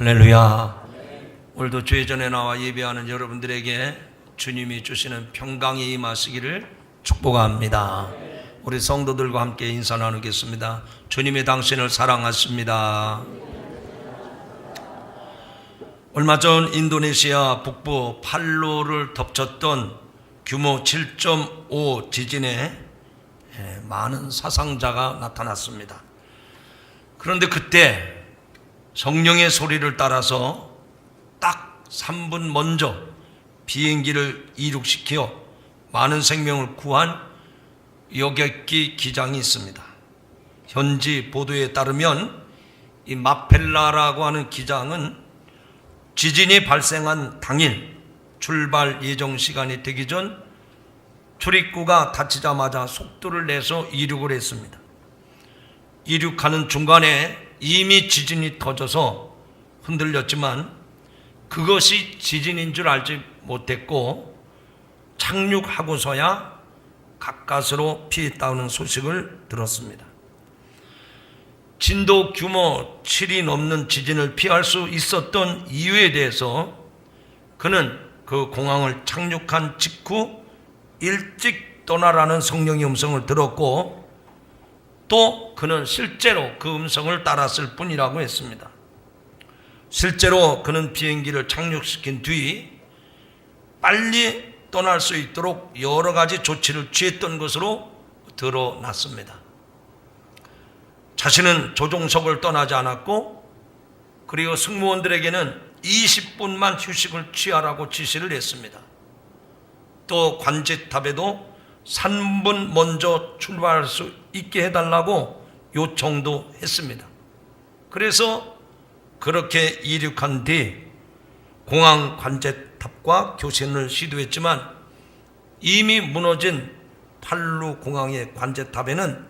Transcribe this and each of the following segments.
할렐루야. 오늘도 주의 전에 나와 예배하는 여러분들에게 주님이 주시는 평강이 임하시기를 축복합니다. 우리 성도들과 함께 인사 나누겠습니다. 주님이 당신을 사랑하십니다. 얼마 전 인도네시아 북부 팔로를 덮쳤던 규모 7.5 지진에 많은 사상자가 나타났습니다. 그런데 그때 성령의 소리를 따라서 딱 3분 먼저 비행기를 이륙시켜 많은 생명을 구한 여객기 기장이 있습니다. 현지 보도에 따르면 이 마펠라라고 하는 기장은 지진이 발생한 당일 출발 예정 시간이 되기 전 출입구가 닫히자마자 속도를 내서 이륙을 했습니다. 이륙하는 중간에 이미 지진이 터져서 흔들렸지만 그것이 지진인 줄 알지 못했고 착륙하고서야 가까스로 피했다는 소식을 들었습니다. 진도 규모 7이 넘는 지진을 피할 수 있었던 이유에 대해서 그는 그 공항을 착륙한 직후 일찍 떠나라는 성령의 음성을 들었고 또 그는 실제로 그 음성을 따랐을 뿐이라고 했습니다. 실제로 그는 비행기를 착륙시킨 뒤 빨리 떠날 수 있도록 여러 가지 조치를 취했던 것으로 드러났습니다. 자신은 조종석을 떠나지 않았고 그리고 승무원들에게는 20분만 휴식을 취하라고 지시를 했습니다. 또 관제탑에도 3분 먼저 출발할 수 있게 해달라고 요청도 했습니다. 그래서 그렇게 이륙한 뒤 공항 관제탑과 교신을 시도했지만 이미 무너진 팔루 공항의 관제탑에는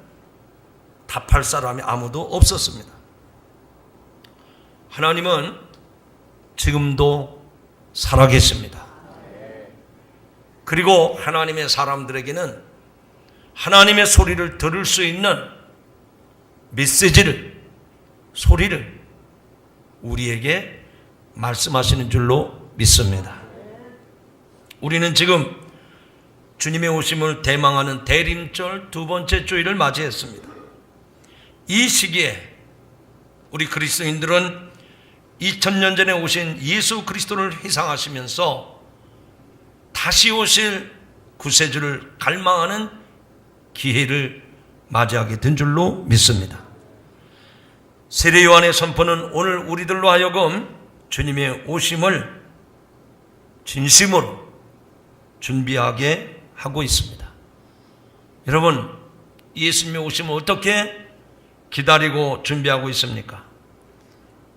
답할 사람이 아무도 없었습니다. 하나님은 지금도 살아계십니다. 그리고 하나님의 사람들에게는 하나님의 소리를 들을 수 있는 메시지를, 소리를 우리에게 말씀하시는 줄로 믿습니다. 우리는 지금 주님의 오심을 대망하는 대림절 두 번째 주일을 맞이했습니다. 이 시기에 우리 그리스도인들은 2000년 전에 오신 예수 그리스도를 회상하시면서 다시 오실 구세주를 갈망하는 기회를 맞이하게 된 줄로 믿습니다. 세례 요한의 선포는 오늘 우리들로 하여금 주님의 오심을 진심으로 준비하게 하고 있습니다. 여러분, 예수님의 오심을 어떻게 기다리고 준비하고 있습니까?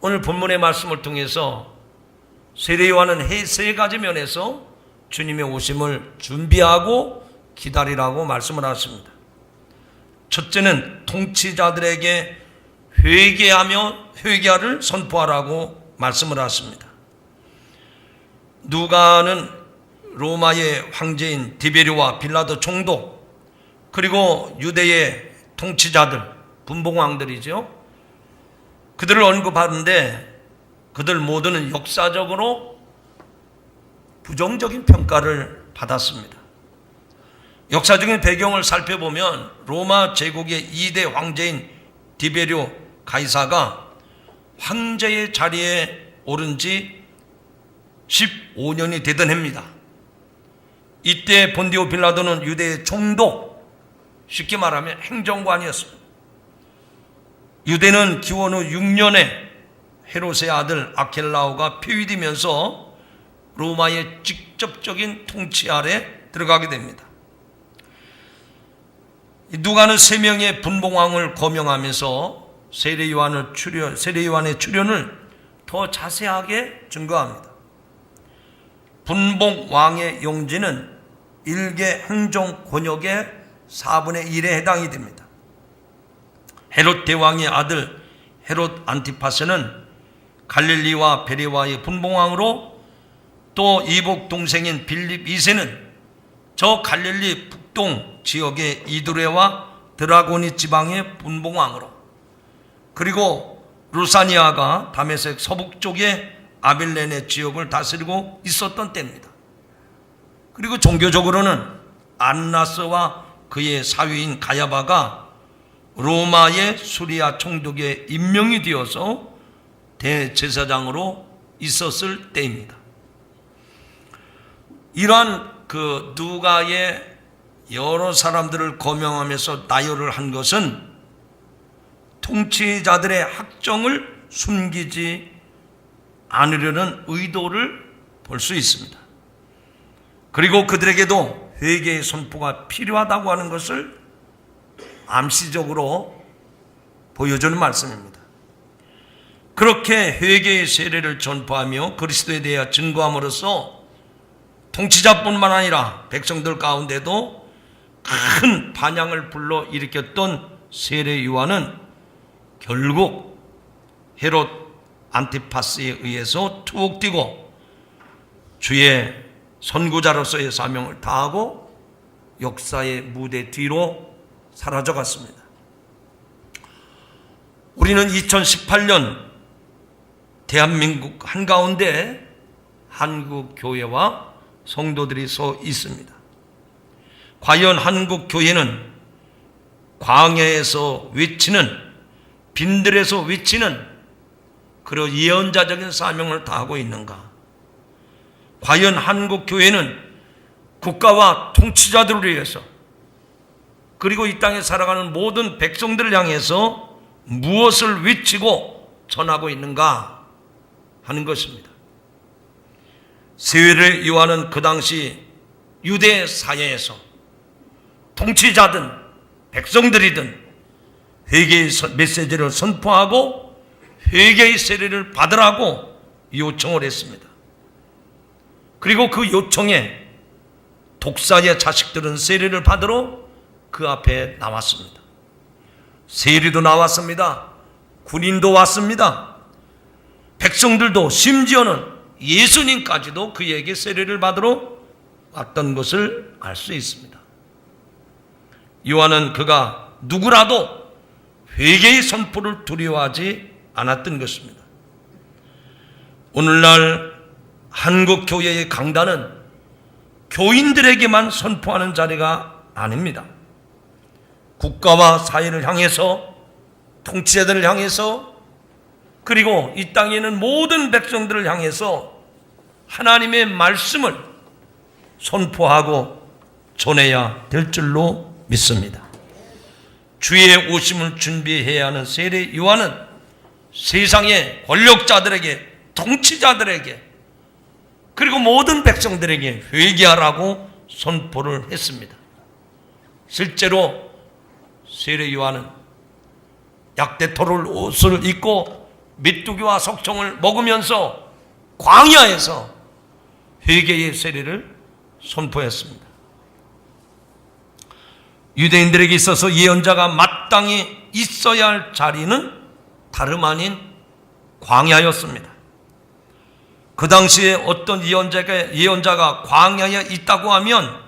오늘 본문의 말씀을 통해서 세례 요한은 세 가지 면에서 주님의 오심을 준비하고 기다리라고 말씀을 하십니다. 첫째는 통치자들에게 회개하를 선포하라고 말씀을 하십니다. 누가는 로마의 황제인 디베리오와 빌라도 총독 그리고 유대의 통치자들, 분봉왕들이죠. 그들을 언급하는데 그들 모두는 역사적으로 부정적인 평가를 받았습니다. 역사적인 배경을 살펴보면 로마 제국의 2대 황제인 디베리오 가이사가 황제의 자리에 오른 지 15년이 되던 해입니다. 이때 본디오 빌라도는 유대의 총독, 쉽게 말하면 행정관이었습니다. 유대는 기원 후 6년에 헤롯의 아들 아켈라오가 폐위되면서 로마의 직접적인 통치 아래 들어가게 됩니다. 누가는 3명의 분봉왕을 거명하면서 세례 요한의 출현을 더 자세하게 증거합니다. 분봉왕의 용지는 일개 행정 권역의 4분의 1에 해당이 됩니다. 헤롯 대왕의 아들 헤롯 안티파스는 갈릴리와 베레와의 분봉왕으로 또 이복 동생인 빌립 2세는 저 갈릴리 북동 지역의 이두레와 드라고니 지방의 분봉왕으로 그리고 루사니아가 다메섹 서북쪽의 아빌레네 지역을 다스리고 있었던 때입니다. 그리고 종교적으로는 안나스와 그의 사위인 가야바가 로마의 수리아 총독에 임명이 되어서 대제사장으로 있었을 때입니다. 이러한 그 누가의 여러 사람들을 거명하면서 나열을 한 것은 통치자들의 학정을 숨기지 않으려는 의도를 볼 수 있습니다. 그리고 그들에게도 회개의 선포가 필요하다고 하는 것을 암시적으로 보여주는 말씀입니다. 그렇게 회개의 세례를 전파하며 그리스도에 대해 증거함으로써 통치자뿐만 아니라 백성들 가운데도 큰 반향을 불러일으켰던 세례 요한은 결국 헤롯 안티파스에 의해서 투옥되고 주의 선구자로서의 사명을 다하고 역사의 무대 뒤로 사라져갔습니다. 우리는 2018년 대한민국 한가운데 한국교회와 성도들이 서 있습니다. 과연 한국교회는 광야에서 외치는, 빈들에서 외치는 그런 예언자적인 사명을 다하고 있는가? 과연 한국교회는 국가와 통치자들을 위해서 그리고 이 땅에 살아가는 모든 백성들을 향해서 무엇을 외치고 전하고 있는가 하는 것입니다. 세례를 요한은 그 당시 유대 사회에서 통치자든 백성들이든 회개의 메시지를 선포하고 회개의 세례를 받으라고 요청을 했습니다. 그리고 그 요청에 독사의 자식들은 세례를 받으러 그 앞에 나왔습니다. 세리도 나왔습니다. 군인도 왔습니다. 백성들도 심지어는 예수님까지도 그에게 세례를 받으러 왔던 것을 알 수 있습니다. 요한은 그가 누구라도 회개의 선포를 두려워하지 않았던 것입니다. 오늘날 한국 교회의 강단은 교인들에게만 선포하는 자리가 아닙니다. 국가와 사회를 향해서, 통치자들을 향해서, 그리고 이 땅에 있는 모든 백성들을 향해서 하나님의 말씀을 선포하고 전해야 될 줄로 믿습니다. 주의 오심을 준비해야 하는 세례 요한은 세상의 권력자들에게, 통치자들에게, 그리고 모든 백성들에게 회개하라고 선포를 했습니다. 실제로 세례 요한은 약대토를 옷을 입고 메뚜기와 석청을 먹으면서 광야에서 회개의 세례를 선포했습니다. 유대인들에게 있어서 예언자가 마땅히 있어야 할 자리는 다름 아닌 광야였습니다. 그 당시에 어떤 예언자가 광야에 있다고 하면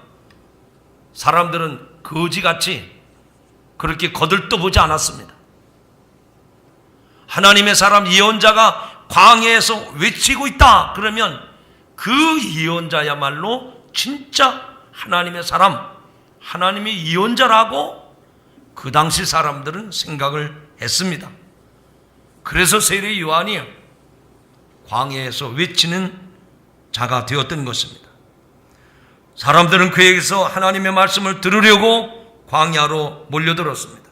사람들은 거지같이 그렇게 거들떠보지 않았습니다. 하나님의 사람 예언자가 광야에서 외치고 있다 그러면 그 예언자야말로 진짜 하나님의 사람, 하나님의 예언자라고 그 당시 사람들은 생각을 했습니다. 그래서 세례 요한이 광야에서 외치는 자가 되었던 것입니다. 사람들은 그에게서 하나님의 말씀을 들으려고 광야로 몰려들었습니다.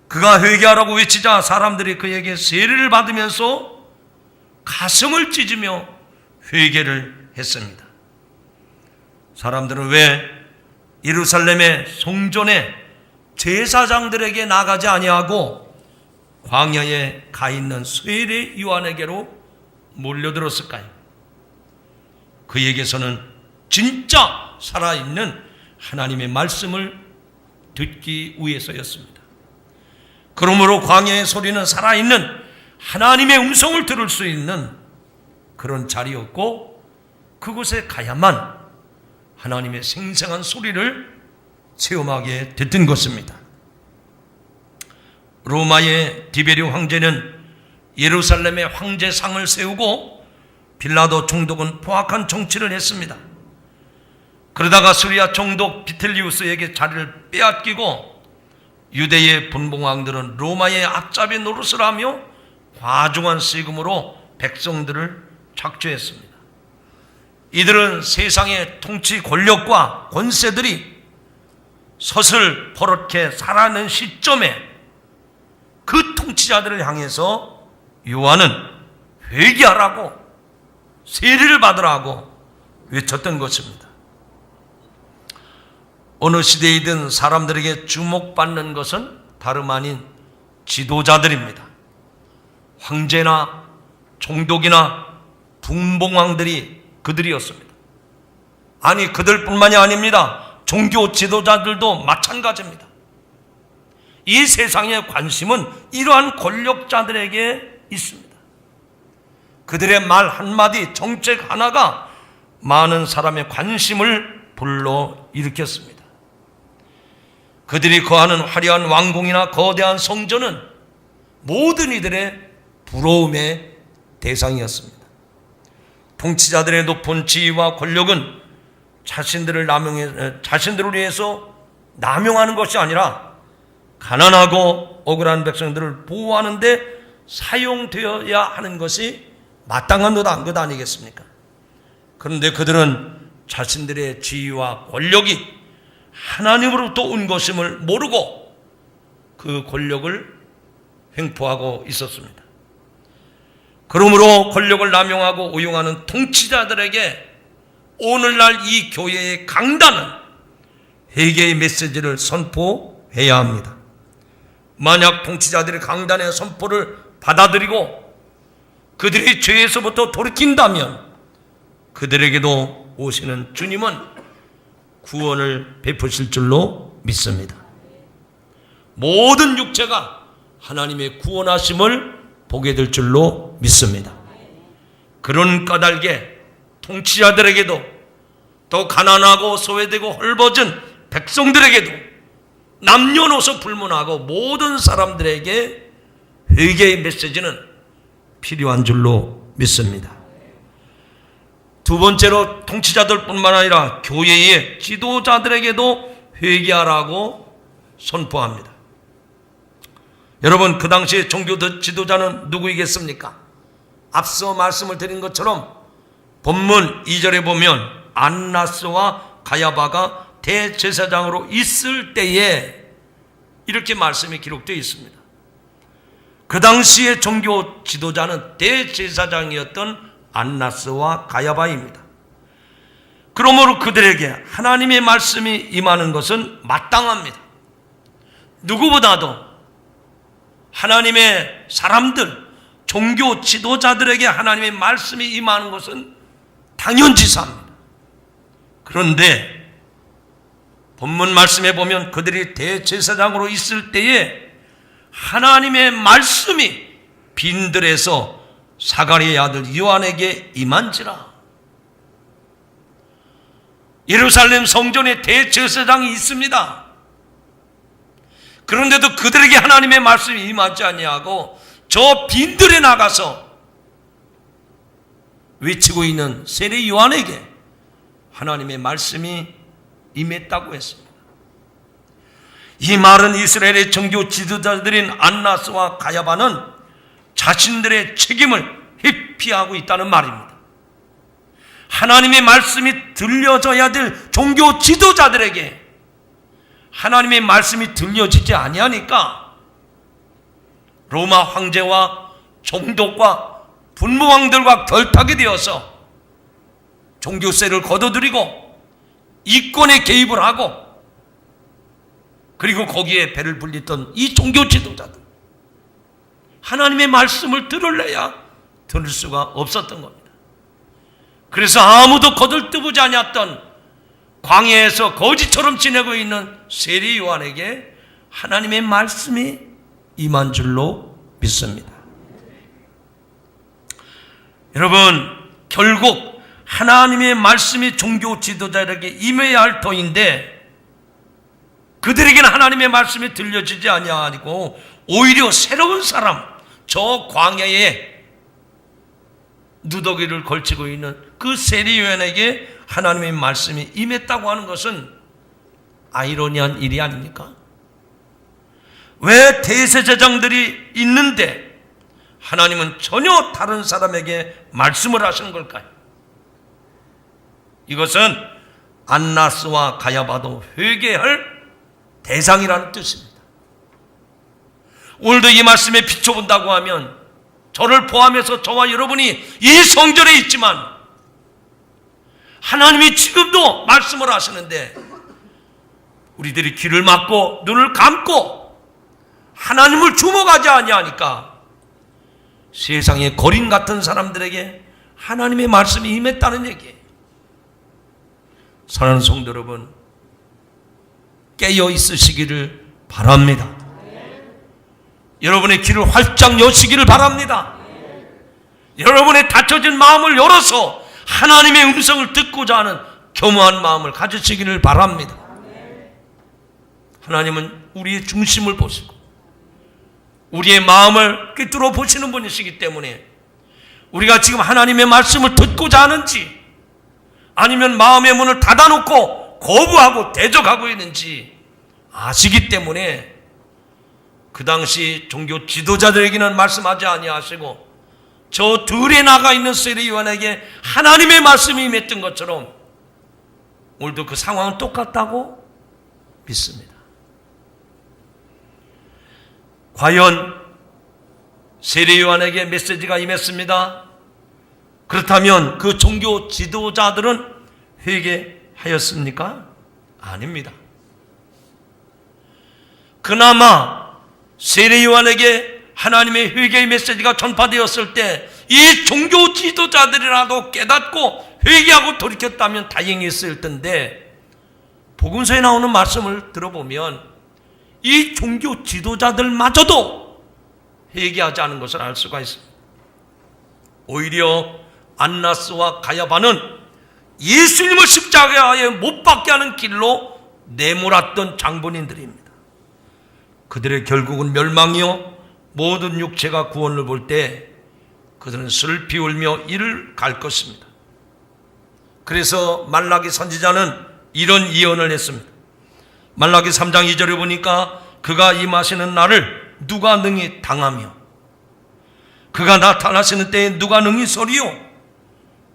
그가 회개하라고 외치자 사람들이 그에게 세례를 받으면서 가슴을 찢으며 회개를 했습니다. 사람들은 왜 예루살렘의 성전에 제사장들에게 나가지 아니하고 광야에 가 있는 세례 요한에게로 몰려들었을까요? 그에게서는 진짜 살아있는 하나님의 말씀을 듣기 위해서였습니다. 그러므로 광야의 소리는 살아있는 하나님의 음성을 들을 수 있는 그런 자리였고, 그곳에 가야만 하나님의 생생한 소리를 체험하게 됐던 것입니다. 로마의 디베리오 황제는 예루살렘에 황제상을 세우고 빌라도 총독은 포악한 정치를 했습니다. 그러다가 수리아 총독 비텔리우스에게 자리를 빼앗기고 유대의 분봉왕들은 로마의 앞잡이 노릇을 하며 과중한 세금으로 백성들을 착취했습니다. 이들은 세상의 통치 권력과 권세들이 서슬 버릇게 살아가는 시점에 그 통치자들을 향해서 요한은 회개하라고, 세례를 받으라고 외쳤던 것입니다. 어느 시대이든 사람들에게 주목받는 것은 다름 아닌 지도자들입니다. 황제나 총독이나 분봉왕들이 그들이었습니다. 아니, 그들뿐만이 아닙니다. 종교 지도자들도 마찬가지입니다. 이 세상의 관심은 이러한 권력자들에게 있습니다. 그들의 말 한마디, 정책 하나가 많은 사람의 관심을 불러일으켰습니다. 그들이 거하는 화려한 왕궁이나 거대한 성전은 모든 이들의 부러움의 대상이었습니다. 통치자들의 높은 지위와 권력은 자신들을 위해서 남용하는 것이 아니라 가난하고 억울한 백성들을 보호하는 데 사용되어야 하는 것이 마땅한 것 아니겠습니까? 그런데 그들은 자신들의 지위와 권력이 하나님으로부터 온 것임을 모르고 그 권력을 횡포하고 있었습니다. 그러므로 권력을 남용하고 우용하는 통치자들에게 오늘날 이 교회의 강단은 회개의 메시지를 선포해야 합니다. 만약 통치자들이 강단의 선포를 받아들이고 그들이 죄에서부터 돌이킨다면 그들에게도 오시는 주님은 구원을 베푸실 줄로 믿습니다. 모든 육체가 하나님의 구원하심을 보게 될 줄로 믿습니다. 그런 까닭에 통치자들에게도 또 가난하고 소외되고 헐벗은 백성들에게도 남녀노소 불문하고 모든 사람들에게 회개의 메시지는 필요한 줄로 믿습니다. 두 번째로 통치자들뿐만 아니라 교회의 지도자들에게도 회개하라고 선포합니다. 여러분, 그 당시에 종교 지도자는 누구이겠습니까? 앞서 말씀을 드린 것처럼 본문 2절에 보면 안나스와 가야바가 대제사장으로 있을 때에 이렇게 말씀이 기록되어 있습니다. 그 당시에 종교 지도자는 대제사장이었던 안나스와 가야바입니다. 그러므로 그들에게 하나님의 말씀이 임하는 것은 마땅합니다. 누구보다도 하나님의 사람들, 종교 지도자들에게 하나님의 말씀이 임하는 것은 당연지사입니다. 그런데 본문 말씀에 보면 그들이 대제사장으로 있을 때에 하나님의 말씀이 빈들에서 사가랴의 아들 요한에게 임한지라. 예루살렘 성전에 대제사장이 있습니다. 그런데도 그들에게 하나님의 말씀이 임하지 아니하고 저 빈들에 나가서 외치고 있는 세례 요한에게 하나님의 말씀이 임했다고 했습니다. 이 말은 이스라엘의 종교 지도자들인 안나스와 가야바는 자신들의 책임을 회피하고 있다는 말입니다. 하나님의 말씀이 들려져야 될 종교 지도자들에게 하나님의 말씀이 들려지지 아니하니까 로마 황제와 총독과 분무왕들과 결탁이 되어서 종교세를 거둬들이고 이권에 개입을 하고 그리고 거기에 배를 불렸던 이 종교 지도자들, 하나님의 말씀을 들을래야 들을 수가 없었던 겁니다. 그래서 아무도 거들떠보지 않았던 광야에서 거지처럼 지내고 있는 세례 요한에게 하나님의 말씀이 임한 줄로 믿습니다. 여러분, 결국 하나님의 말씀이 종교 지도자에게 임해야 할 터인데 그들에게는 하나님의 말씀이 들려지지 아니하고 오히려 새로운 사람, 저 광야에 누더기를 걸치고 있는 그 세리요한에게 하나님의 말씀이 임했다고 하는 것은 아이러니한 일이 아닙니까? 왜 대제사장들이 있는데 하나님은 전혀 다른 사람에게 말씀을 하시는 걸까요? 이것은 안나스와 가야바도 회개할 대상이라는 뜻입니다. 오늘도 이 말씀에 비춰본다고 하면 저를 포함해서 저와 여러분이 이 성전에 있지만 하나님이 지금도 말씀을 하시는데 우리들이 귀를 막고 눈을 감고 하나님을 주목하지 아니하니까 세상의 거린 같은 사람들에게 하나님의 말씀이 임했다는 얘기예요. 사랑하는 성도 여러분, 깨어 있으시기를 바랍니다. 여러분의 귀를 활짝 여시기를 바랍니다. 여러분의 닫혀진 마음을 열어서 하나님의 음성을 듣고자 하는 겸허한 마음을 가지시기를 바랍니다. 하나님은 우리의 중심을 보시고 우리의 마음을 꿰뚫어 보시는 분이시기 때문에 우리가 지금 하나님의 말씀을 듣고자 하는지 아니면 마음의 문을 닫아놓고 거부하고 대적하고 있는지 아시기 때문에 그 당시 종교 지도자들에게는 말씀하지 아니하시고 저 들에 나가 있는 세리요한에게 하나님의 말씀이 임했던 것처럼 오늘도 그 상황은 똑같다고 믿습니다. 과연 세리요한에게 메시지가 임했습니다. 그렇다면 그 종교 지도자들은 회개하였습니까? 아닙니다. 그나마 세례요한에게 하나님의 회개의 메시지가 전파되었을 때 이 종교 지도자들이라도 깨닫고 회개하고 돌이켰다면 다행했을 텐데 복음서에 나오는 말씀을 들어보면 이 종교 지도자들마저도 회개하지 않은 것을 알 수가 있습니다. 오히려 안나스와 가야바는 예수님을 십자가에 못 박게 하는 길로 내몰았던 장본인들입니다. 그들의 결국은 멸망이요 모든 육체가 구원을 볼 때 그들은 슬피 울며 이를 갈 것입니다. 그래서 말라기 선지자는 이런 예언을 했습니다. 말라기 3장 2절에 보니까 그가 임하시는 날을 누가 능히 당하며 그가 나타나시는 때에 누가 능히 서리요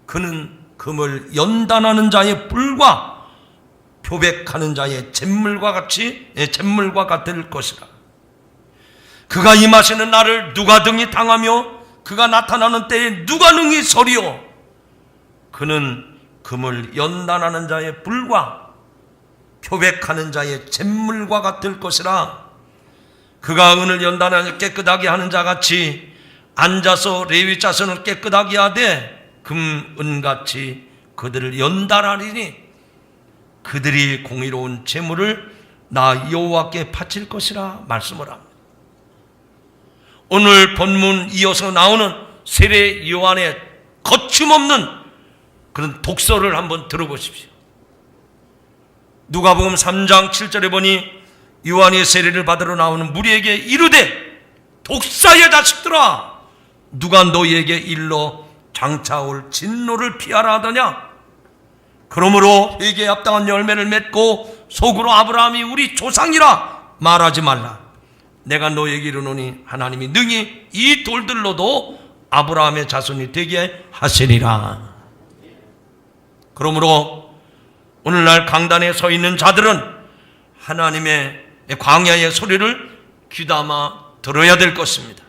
그는 금을 연단하는 자의 뿔과 표백하는 자의 잿물과 같을 것이라. 그가 임하시는 날을 누가 능히 당하며 그가 나타나는 때에 누가 능히 서리요 그는 금을 연단하는 자의 뿔과 표백하는 자의 잿물과 같을 것이라. 그가 은을 연단하여 깨끗하게 하는 자같이 앉아서 레위 자손을 깨끗하게 하되 금, 은같이 그들을 연단하리니 그들이 공의로운 제물을 나 여호와께 바칠 것이라 말씀을 합니다. 오늘 본문 이어서 나오는 세례 요한의 거침없는 그런 독서를 한번 들어보십시오. 누가복음 3장 7절에 보니 요한이 세례를 받으러 나오는 무리에게 이르되 독사의 자식들아 누가 너희에게 일러 장차 올 진노를 피하라 하더냐. 그러므로 회개에 합당한 열매를 맺고 속으로 아브라함이 우리 조상이라 말하지 말라. 내가 너에게 이르노니 하나님이 능히 이 돌들로도 아브라함의 자손이 되게 하시리라. 그러므로 오늘날 강단에 서 있는 자들은 하나님의 광야의 소리를 귀담아 들어야 될 것입니다.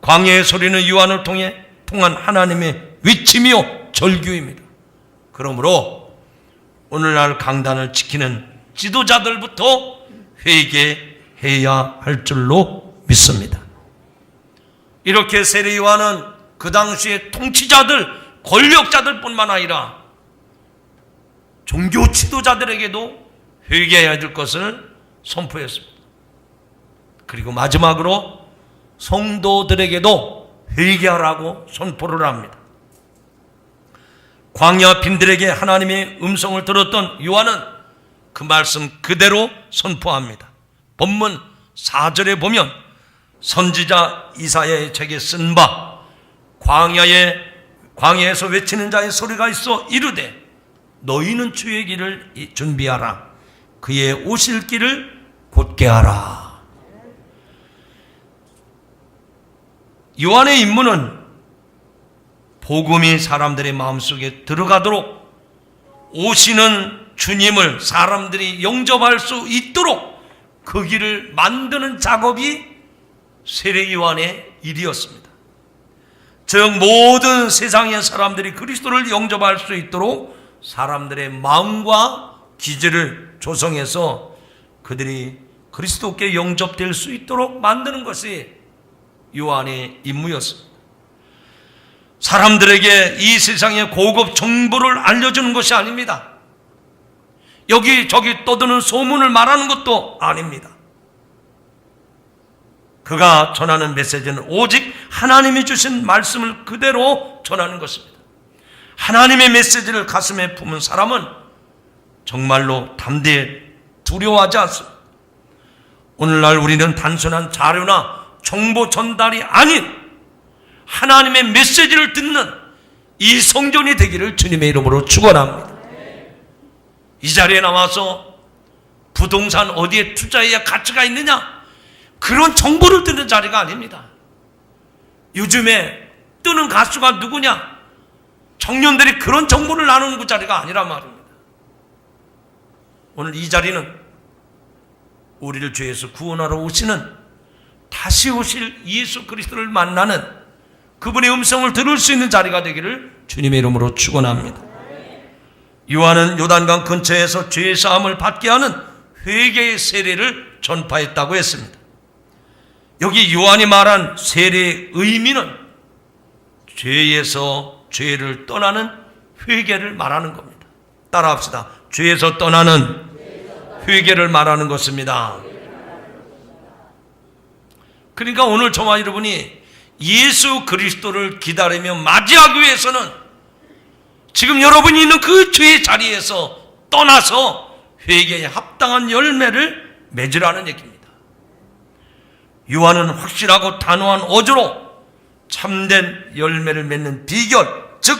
광야의 소리는 요한을 통한 하나님의 외침이요 절규입니다. 그러므로 오늘날 강단을 지키는 지도자들부터 회개해야 할 줄로 믿습니다. 이렇게 세례 요한은 그 당시의 통치자들, 권력자들 뿐만 아니라 종교 지도자들에게도 회개해야 될 것을 선포했습니다. 그리고 마지막으로 성도들에게도 회개하라고 선포를 합니다. 광야 빈들에게 하나님의 음성을 들었던 요한은 그 말씀 그대로 선포합니다. 본문 4절에 보면 선지자 이사야의 책에 쓴 바 광야에서 외치는 자의 소리가 있어 이르되 너희는 주의 길을 준비하라. 그의 오실 길을 곧게 하라. 요한의 임무는 복음이 사람들의 마음속에 들어가도록 오시는 주님을 사람들이 영접할 수 있도록 그 길을 만드는 작업이 세례 요한의 일이었습니다. 즉 모든 세상의 사람들이 그리스도를 영접할 수 있도록 사람들의 마음과 기질을 조성해서 그들이 그리스도께 영접될 수 있도록 만드는 것이 요한의 임무였습니다. 사람들에게 이 세상의 고급 정보를 알려주는 것이 아닙니다. 여기저기 떠드는 소문을 말하는 것도 아닙니다. 그가 전하는 메시지는 오직 하나님이 주신 말씀을 그대로 전하는 것입니다. 하나님의 메시지를 가슴에 품은 사람은 정말로 담대해 두려워하지 않습니다. 오늘날 우리는 단순한 자료나 정보 전달이 아닌 하나님의 메시지를 듣는 이 성전이 되기를 주님의 이름으로 축원합니다. 이 자리에 나와서 부동산 어디에 투자해야 가치가 있느냐, 그런 정보를 듣는 자리가 아닙니다. 요즘에 뜨는 가수가 누구냐, 청년들이 그런 정보를 나누는 그 자리가 아니란 말입니다. 오늘 이 자리는 우리를 죄에서 구원하러 오시는, 다시 오실 예수 그리스도를 만나는 그분의 음성을 들을 수 있는 자리가 되기를 주님의 이름으로 축원합니다. 요한은 요단강 근처에서 죄 사함을 받게 하는 회개의 세례를 전파했다고 했습니다. 여기 요한이 말한 세례의 의미는 죄에서 죄를 떠나는 회개를 말하는 겁니다. 따라합시다. 죄에서 떠나는 회개를 말하는 것입니다. 그러니까 오늘 저와 여러분이 예수 그리스도를 기다리며 맞이하기 위해서는 지금 여러분이 있는 그 죄의 자리에서 떠나서 회개에 합당한 열매를 맺으라는 얘기입니다. 요한은 확실하고 단호한 어조로 참된 열매를 맺는 비결, 즉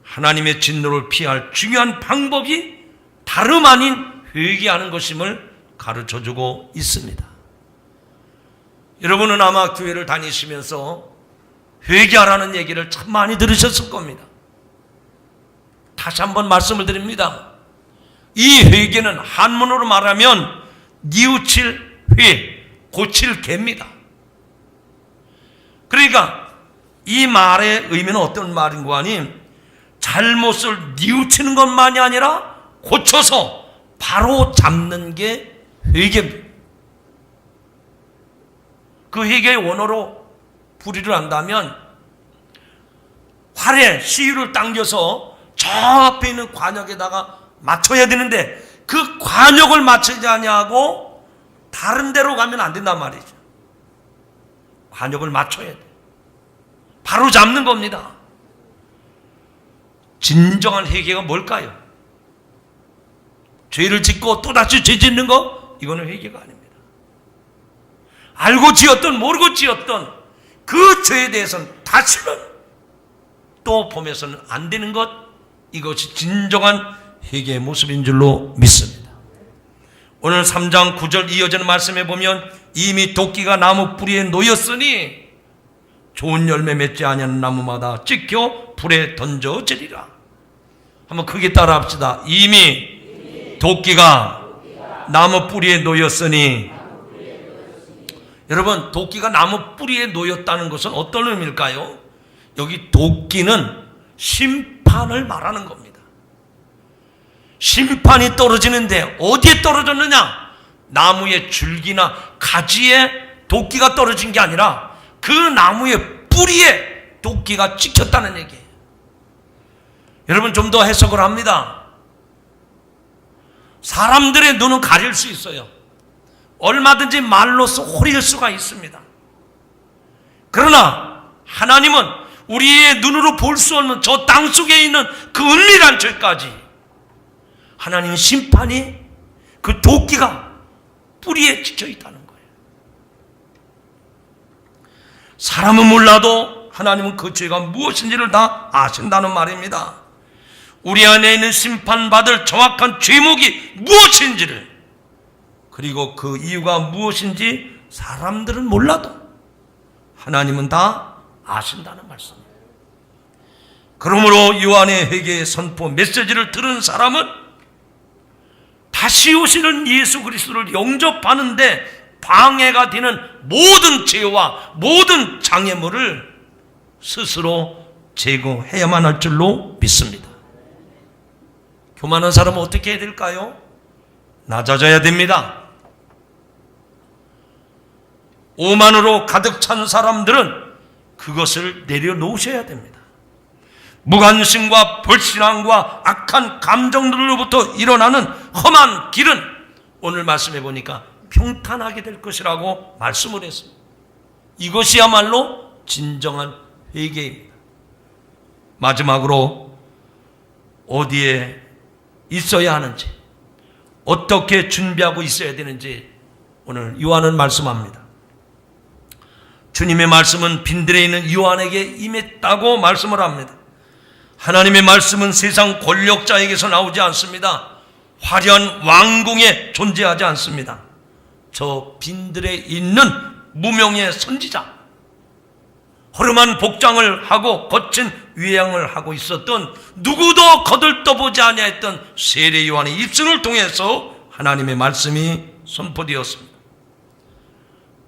하나님의 진노를 피할 중요한 방법이 다름 아닌 회개하는 것임을 가르쳐주고 있습니다. 여러분은 아마 교회를 다니시면서 회개하라는 얘기를 참 많이 들으셨을 겁니다. 다시 한번 말씀을 드립니다. 이 회개는 한문으로 말하면 뉘우칠 회, 고칠 개입니다. 그러니까 이 말의 의미는 어떤 말인가 하니 잘못을 뉘우치는 것만이 아니라 고쳐서 바로 잡는 게 회개입니다. 그 회개의 원어로 풀이를 한다면 활에 시유를 당겨서 저 앞에 있는 관역에다가 맞춰야 되는데 그 관역을 맞추지 아니하고 다른 데로 가면 안 된단 말이죠. 관역을 맞춰야 돼. 바로 잡는 겁니다. 진정한 회개가 뭘까요? 죄를 짓고 또다시 죄 짓는 거? 이거는 회개가 아닙니다. 알고 지었던 모르고 지었던 그 죄에 대해서는 다시는 또 보면서는 안 되는 것, 이것이 진정한 회개의 모습인 줄로 믿습니다. 오늘 3장 9절 이어지는 말씀에 보면 이미 도끼가 나무 뿌리에 놓였으니 좋은 열매 맺지 아니하는 나무마다 찍혀 불에 던져지리라. 한번 크게 따라 합시다. 이미 도끼가 나무 뿌리에 놓였으니. 여러분, 도끼가 나무 뿌리에 놓였다는 것은 어떤 의미일까요? 여기 도끼는 심판을 말하는 겁니다. 심판이 떨어지는데 어디에 떨어졌느냐? 나무의 줄기나 가지에 도끼가 떨어진 게 아니라 그 나무의 뿌리에 도끼가 찍혔다는 얘기예요. 여러분, 좀 더 해석을 합니다. 사람들의 눈은 가릴 수 있어요. 얼마든지 말로써 호릴 수가 있습니다. 그러나 하나님은 우리의 눈으로 볼 수 없는 저 땅속에 있는 그 은밀한 죄까지 하나님의 심판이 그 도끼가 뿌리에 찍혀 있다는 거예요. 사람은 몰라도 하나님은 그 죄가 무엇인지를 다 아신다는 말입니다. 우리 안에 있는 심판받을 정확한 죄목이 무엇인지를, 그리고 그 이유가 무엇인지 사람들은 몰라도 하나님은 다 아신다는 말씀입니다. 그러므로 요한의 회개의 선포 메시지를 들은 사람은 다시 오시는 예수 그리스도를 영접하는데 방해가 되는 모든 죄와 모든 장애물을 스스로 제거해야만 할 줄로 믿습니다. 교만한 사람은 어떻게 해야 될까요? 낮아져야 됩니다. 오만으로 가득 찬 사람들은 그것을 내려놓으셔야 됩니다. 무관심과 불신앙과 악한 감정들로부터 일어나는 험한 길은 오늘 말씀해 보니까 평탄하게 될 것이라고 말씀을 했습니다. 이것이야말로 진정한 회개입니다. 마지막으로 어디에 있어야 하는지, 어떻게 준비하고 있어야 되는지 오늘 요한은 말씀합니다. 주님의 말씀은 빈들에 있는 요한에게 임했다고 말씀을 합니다. 하나님의 말씀은 세상 권력자에게서 나오지 않습니다. 화려한 왕궁에 존재하지 않습니다. 저 빈들에 있는 무명의 선지자, 허름한 복장을 하고 거친 외양을 하고 있었던, 누구도 거들떠보지 아니했던 세례 요한의 입술을 통해서 하나님의 말씀이 선포되었습니다.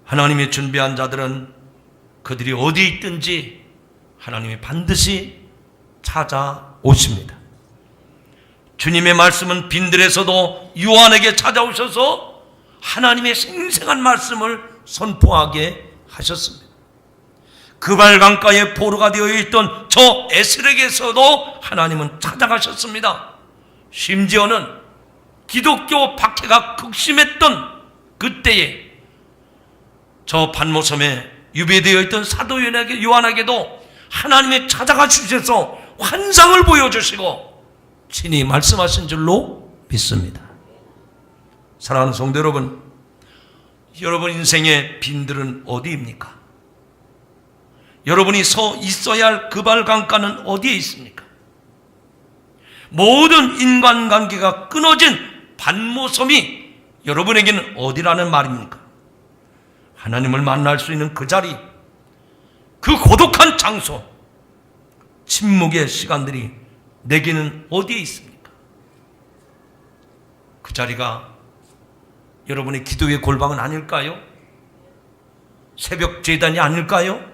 하나님이 준비한 자들은 그들이 어디 있든지 하나님이 반드시 찾아오십니다. 주님의 말씀은 빈들에서도 요한에게 찾아오셔서 하나님의 생생한 말씀을 선포하게 하셨습니다. 그발강가에 포로가 되어 있던 저 에스렉에서도 하나님은 찾아가셨습니다. 심지어는 기독교 박해가 극심했던 그때에 저 반모섬에 유배되어 있던 사도 요한에게도 하나님이 찾아가 주셔서 환상을 보여주시고 친히 말씀하신 줄로 믿습니다. 사랑하는 성도 여러분, 여러분 인생의 빈들은 어디입니까? 여러분이 서 있어야 할 그발강가는 어디에 있습니까? 모든 인간관계가 끊어진 반모섬이 여러분에게는 어디라는 말입니까? 하나님을 만날 수 있는 그 자리, 그 고독한 장소, 침묵의 시간들이 내게는 어디에 있습니까? 그 자리가 여러분의 기도의 골방은 아닐까요? 새벽 제단이 아닐까요?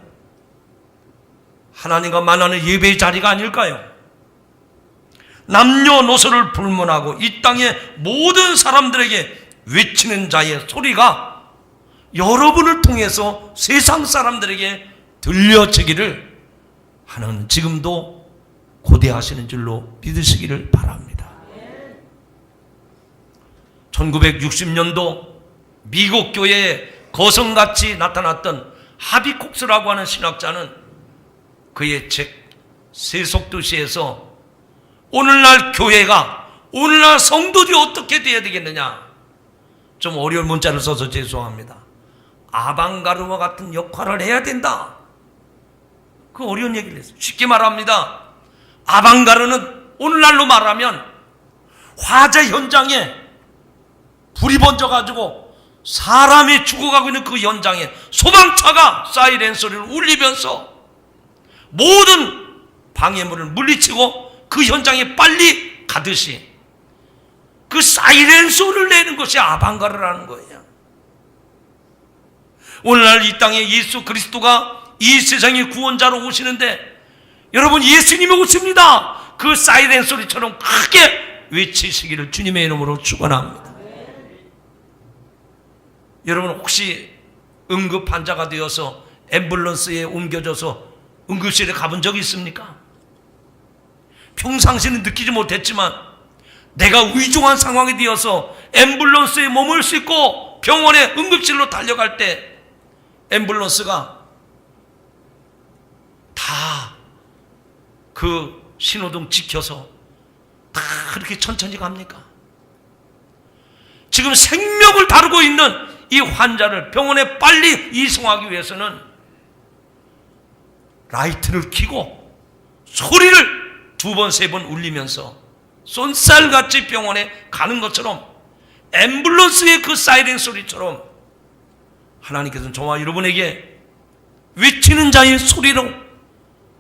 하나님과 만나는 예배의 자리가 아닐까요? 남녀노소를 불문하고 이 땅의 모든 사람들에게 외치는 자의 소리가 여러분을 통해서 세상 사람들에게 들려지기를 하나님은 지금도 고대하시는 줄로 믿으시기를 바랍니다. 1960년도 미국 교회에 거성같이 나타났던 하비콕스라고 하는 신학자는 그의 책 세속도시에서 오늘날 교회가, 오늘날 성도들이 어떻게 돼야 되겠느냐, 좀 어려운 문자를 써서 죄송합니다. 아방가르와 같은 역할을 해야 된다. 그 어려운 얘기를 했어요. 쉽게 말합니다. 아방가르는 오늘날로 말하면 화재 현장에 불이 번져가지고 사람이 죽어가고 있는 그 현장에 소방차가 사이렌 소리를 울리면서 모든 방해물을 물리치고 그 현장에 빨리 가듯이 그 사이렌 소리를 내는 것이 아방가르라는 거예요. 오늘날 이 땅에 예수 그리스도가 이 세상의 구원자로 오시는데 여러분, 예수님이 오십니다. 그 사이렌 소리처럼 크게 외치시기를 주님의 이름으로 축원합니다. 여러분, 혹시 응급 환자가 되어서 앰뷸런스에 옮겨져서 응급실에 가본 적이 있습니까? 평상시는 느끼지 못했지만 내가 위중한 상황이 되어서 앰뷸런스에 머물 수 있고 병원에 응급실로 달려갈 때 앰뷸런스가 다 그 신호등 지켜서 다 그렇게 천천히 갑니까? 지금 생명을 다루고 있는 이 환자를 병원에 빨리 이송하기 위해서는 라이트를 켜고 소리를 2번, 3번 울리면서 쏜살같이 병원에 가는 것처럼, 앰뷸런스의 그 사이렌 소리처럼 하나님께서는 저와 여러분에게 외치는 자의 소리로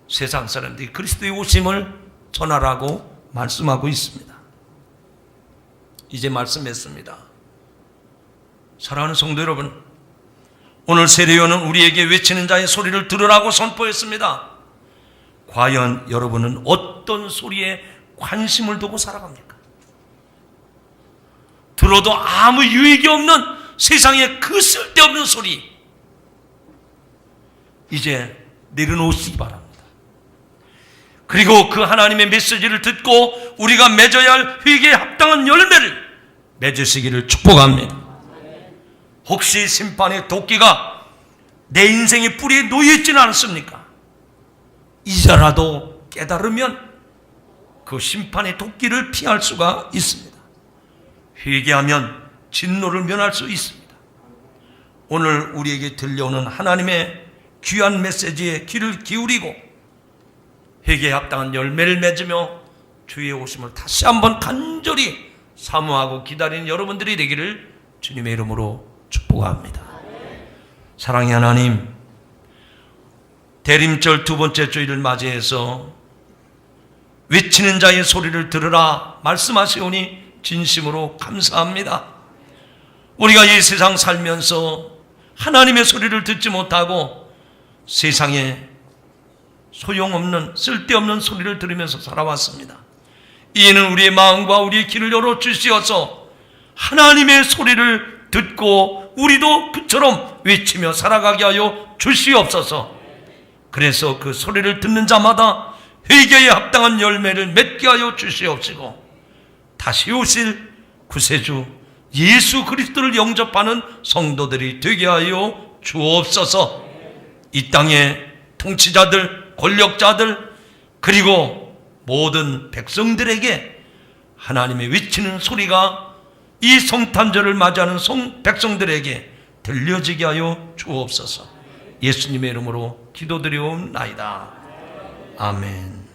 세상 사람들이 그리스도의 오심을 전하라고 말씀하고 있습니다. 이제 말씀했습니다. 사랑하는 성도 여러분, 오늘 세례요한은 우리에게 외치는 자의 소리를 들으라고 선포했습니다. 과연 여러분은 어떤 소리에 관심을 두고 살아갑니까? 들어도 아무 유익이 없는 세상의 그 쓸데없는 소리, 이제 내려놓으시기 바랍니다. 그리고 그 하나님의 메시지를 듣고 우리가 맺어야 할 회개에 합당한 열매를 맺으시기를 축복합니다. 혹시 심판의 도끼가 내 인생의 뿌리에 놓여있지는 않습니까? 이제라도 깨달으면 그 심판의 도끼를 피할 수가 있습니다. 회개하면 진노를 면할 수 있습니다. 오늘 우리에게 들려오는 하나님의 귀한 메시지에 귀를 기울이고 회개에 합당한 열매를 맺으며 주의 오심을 다시 한번 간절히 사모하고 기다리는 여러분들이 되기를 주님의 이름으로 축복합니다. 사랑의 하나님, 대림절 2번째 주일을 맞이해서 외치는 자의 소리를 들으라 말씀하시오니 진심으로 감사합니다. 우리가 이 세상 살면서 하나님의 소리를 듣지 못하고 세상에 소용없는 쓸데없는 소리를 들으면서 살아왔습니다. 이에는 우리의 마음과 우리의 귀를 열어 주시어서 하나님의 소리를 듣고 우리도 그처럼 외치며 살아가게 하여 주시옵소서. 그래서 그 소리를 듣는 자마다 회개에 합당한 열매를 맺게 하여 주시옵시고, 다시 오실 구세주 예수 그리스도를 영접하는 성도들이 되게 하여 주옵소서. 이 땅의 통치자들, 권력자들, 그리고 모든 백성들에게 하나님의 외치는 소리가 이 성탄절을 맞이하는 백성들에게 들려지게 하여 주옵소서. 예수님의 이름으로 기도드리옵나이다. 아멘.